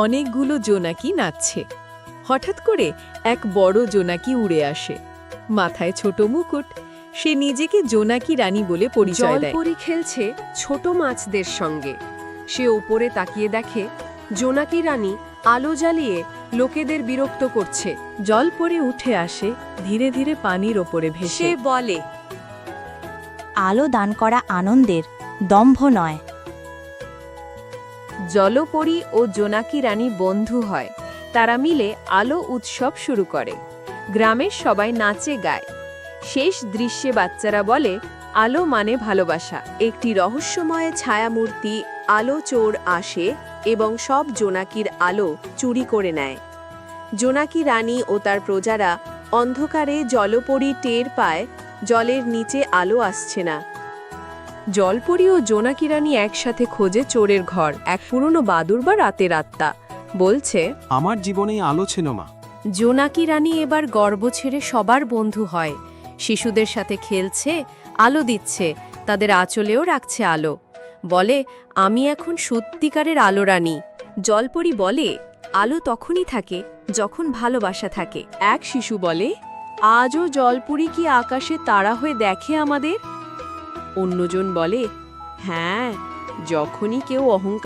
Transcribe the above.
অনেকগুলো জোনাকি নাচছে। হঠাৎ করে এক বড় জোনাকি উড়ে আসে, মাথায় ছোট মুকুট। সে নিজেকে জোনাকি রানী বলে পরিচয় দেয়। জলপরি খেলছে ছোট মাছদের সঙ্গে। সে উপরে তাকিয়ে দেখে জোনাকি রানী আলো জ্বালিয়ে লোকেদের বিরক্ত করছে। জলপরি উঠে আসে, ধীরে ধীরে পানির ওপরে সে ভেসে বলে, আলো দান করা আনন্দের, দম্ভ নয়। জলপরি ও জোনাকি রানী বন্ধু হয়। তারা মিলে আলো উৎসব শুরু করে। গ্রামের সবাই নাচে গায়। শেষ দৃশ্যে বাচ্চারা বলে, আলো মানে ভালোবাসা। একটি রহস্যময় ছায়ামূর্তি আলো চোর আসে এবং সব জোনাকির আলো চুরি করে নেয়। জোনাকি রানী ও তার প্রজারা অন্ধকারে জলপরি টের পায় জলের নিচে আলো আসছে না। জলপরি ও জোনাকি রানী একসাথে খোঁজে চোরের ঘর। এক পুরনো বাদুড় বা রাতের আত্মা বলছে, আমার জীবনেই আলো ছিল মা। জোনাকি রানী এবার গর্ব ছেড়ে সবার বন্ধু হয়। শিশুদের সাথে খেলছে, আলো দিচ্ছে, তাদের আঁচলেও রাখছে আলো। বলে, আমি এখন সত্যিকারের আলো রানী। জলপরি বলে, আলো তখনই থাকে যখন ভালোবাসা থাকে। এক শিশু বলে, আজও জলপরি কি আকাশে তারা হয়ে দেখে আমাদের? অন্যজন বলে, হ্যাঁ, যখনই কেউ অহংকার